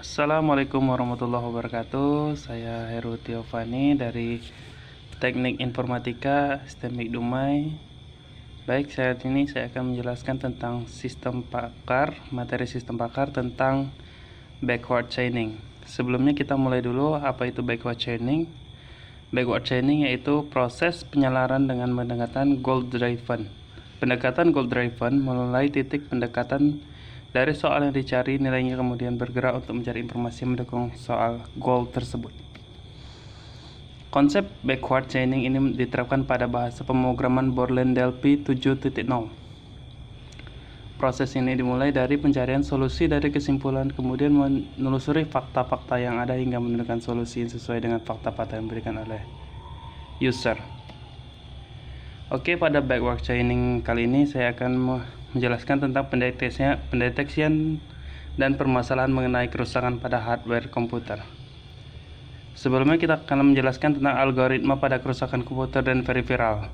Assalamualaikum warahmatullahi wabarakatuh. Saya Heru Tiofani dari Teknik Informatika Sistemik Dumai. Baik, saat ini saya akan menjelaskan tentang materi sistem pakar tentang backward chaining. Sebelumnya kita mulai dulu, apa itu backward chaining? Backward chaining yaitu proses penyalaran dengan pendekatan goal driven. Pendekatan goal driven mulai titik pendekatan dari soal yang dicari, nilainya kemudian bergerak untuk mencari informasi yang mendukung soal goal tersebut. Konsep backward chaining ini diterapkan pada bahasa pemrograman Borland Delphi 7.0. Proses ini dimulai dari pencarian solusi dari kesimpulan, kemudian menelusuri fakta-fakta yang ada hingga menentukan solusi yang sesuai dengan fakta-fakta yang diberikan oleh user. Oke, pada backward chaining kali ini saya akan menjelaskan tentang pendeteksian dan permasalahan mengenai kerusakan pada hardware komputer. Sebelumnya kita akan menjelaskan tentang algoritma pada kerusakan komputer dan peripheral.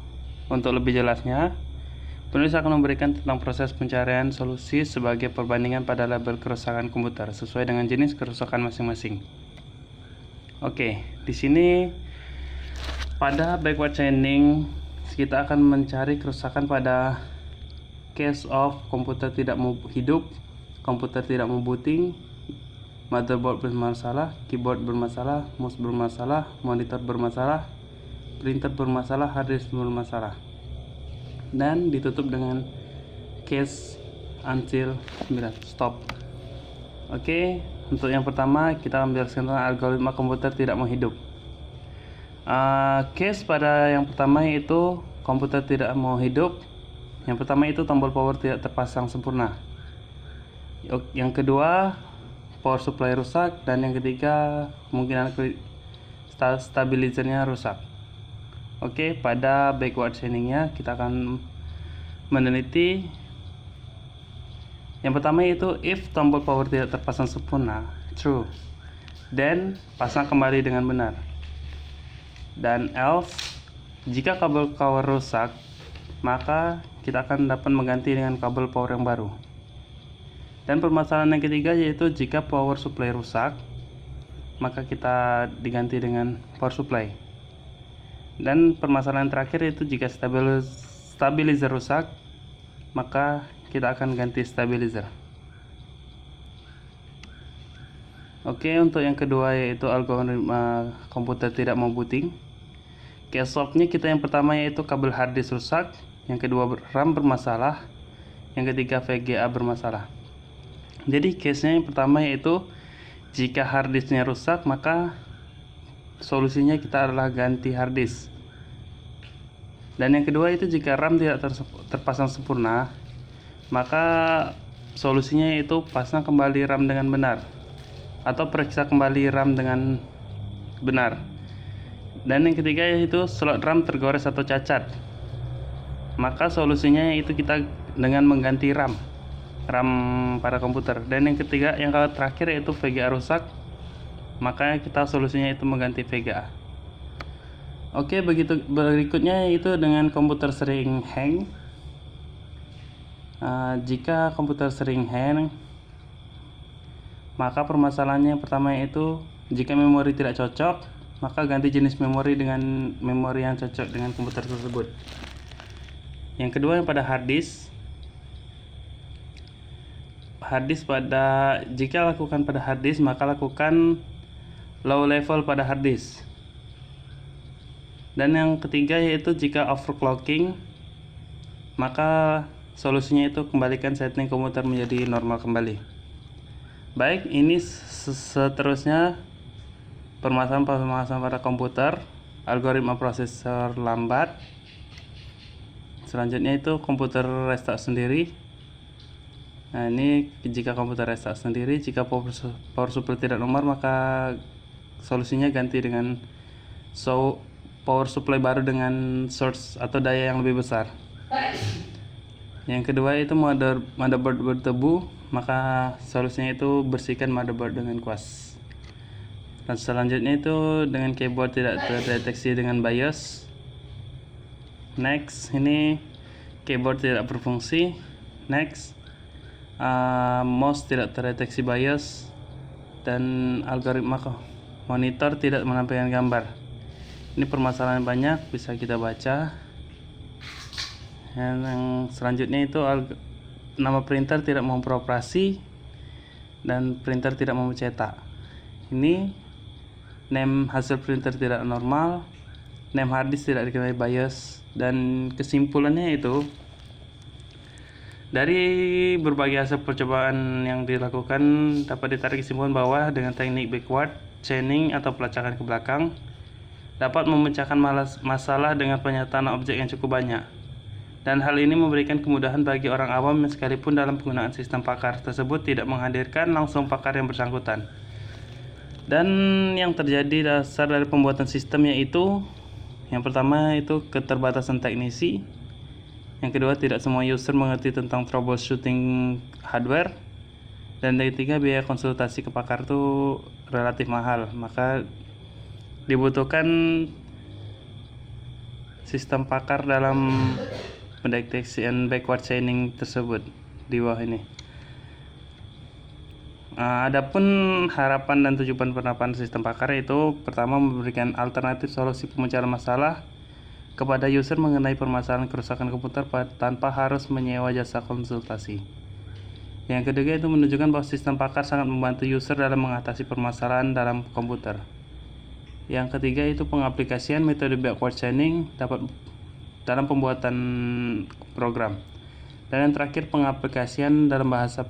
Untuk lebih jelasnya, penulis akan memberikan tentang proses pencarian solusi sebagai perbandingan pada label kerusakan komputer sesuai dengan jenis kerusakan masing-masing. Oke, di sini pada backward chaining kita akan mencari kerusakan pada case of komputer tidak mau hidup, komputer tidak mau booting, motherboard bermasalah, keyboard bermasalah, mouse bermasalah, monitor bermasalah, printer bermasalah, hard disk bermasalah, dan ditutup dengan case until stop. Oke, untuk yang pertama kita akan menjelaskan tentang algoritma komputer tidak mau hidup. Case pada yang pertama yaitu komputer tidak mau hidup. Yang pertama itu tombol power tidak terpasang sempurna. Yang kedua, power supply rusak, dan yang ketiga kemungkinan stabilizernya rusak. Oke, pada backward chainingnya kita akan meneliti. Yang pertama itu if tombol power tidak terpasang sempurna, true, then pasang kembali dengan benar. Dan else, jika kabel power rusak, maka kita akan dapat mengganti dengan kabel power yang baru. Dan permasalahan yang ketiga yaitu jika power supply rusak, maka kita diganti dengan power supply. Dan permasalahan terakhir yaitu jika stabilizer rusak, maka kita akan ganti stabilizer. Oke, untuk yang kedua yaitu algoritma komputer tidak mau booting. Case of-nya kita yang pertama yaitu kabel hard disk rusak, yang kedua RAM bermasalah, yang ketiga VGA bermasalah. Jadi case-nya yang pertama yaitu jika hard disknya rusak, maka solusinya kita adalah ganti hard disk. Dan yang kedua itu jika RAM tidak terpasang sempurna, maka solusinya yaitu pasang kembali RAM dengan benar atau periksa kembali RAM dengan benar. Dan yang ketiga yaitu slot RAM tergores atau cacat, maka solusinya yaitu kita dengan mengganti RAM pada komputer. Dan yang ketiga, yang terakhir yaitu VGA rusak, maka kita solusinya itu mengganti VGA. Oke, begitu berikutnya yaitu dengan komputer sering hang. Jika komputer sering hang, maka permasalahannya yang pertama yaitu jika memori tidak cocok, maka ganti jenis memori dengan memori yang cocok dengan komputer tersebut. Yang kedua yang pada hard disk jika lakukan pada hard disk, maka lakukan low level pada hard disk. Dan yang ketiga yaitu jika overclocking, maka solusinya itu kembalikan setting komputer menjadi normal kembali. Baik, ini seterusnya permasalahan pada komputer, algoritma prosesor lambat. Selanjutnya itu komputer restart sendiri. Nah, ini jika komputer restart sendiri, jika power supply tidak normal, maka solusinya ganti dengan power supply baru dengan source atau daya yang lebih besar. Yang kedua itu motherboard berdebu, maka solusinya itu bersihkan motherboard dengan kuas. Dan selanjutnya itu dengan keyboard tidak terdeteksi dengan BIOS. Next, ini keyboard tidak berfungsi. Next, mouse tidak terdeteksi BIOS. dan algoritma monitor tidak menampilkan gambar. Ini permasalahan banyak, bisa kita baca. Dan yang selanjutnya itu nama printer tidak mau beroperasi dan printer tidak mau mencetak. Ini name hasil printer tidak normal, name hard disk tidak dikenai BIOS, dan kesimpulannya itu dari berbagai hasil percobaan yang dilakukan dapat ditarik kesimpulan bahwa dengan teknik backward chaining atau pelacakan ke belakang dapat memecahkan masalah dengan penyataan objek yang cukup banyak. Dan hal ini memberikan kemudahan bagi orang awam sekalipun dalam penggunaan sistem pakar tersebut tidak menghadirkan langsung pakar yang bersangkutan. Dan yang terjadi dasar dari pembuatan sistem yaitu yang pertama itu keterbatasan teknisi, yang kedua tidak semua user mengerti tentang troubleshooting hardware, dan yang ketiga biaya konsultasi ke pakar itu relatif mahal. Maka dibutuhkan sistem pakar dalam mendeteksi backward chaining tersebut di bawah ini. Adapun harapan dan tujuan penerapan sistem pakar itu pertama memberikan alternatif solusi pemecahan masalah kepada user mengenai permasalahan kerusakan komputer tanpa harus menyewa jasa konsultasi. Yang ketiga itu menunjukkan bahwa sistem pakar sangat membantu user dalam mengatasi permasalahan dalam komputer. Yang ketiga itu pengaplikasian metode backward chaining dalam pembuatan program. Dan yang terakhir pengaplikasian dalam bahasa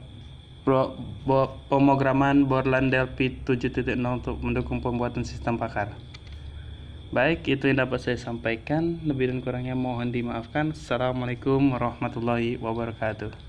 pemrograman Borland Delphi 7.0 untuk mendukung pembuatan sistem pakar. Baik, itu yang dapat saya sampaikan. Lebih dan kurangnya mohon dimaafkan. Assalamualaikum warahmatullahi wabarakatuh.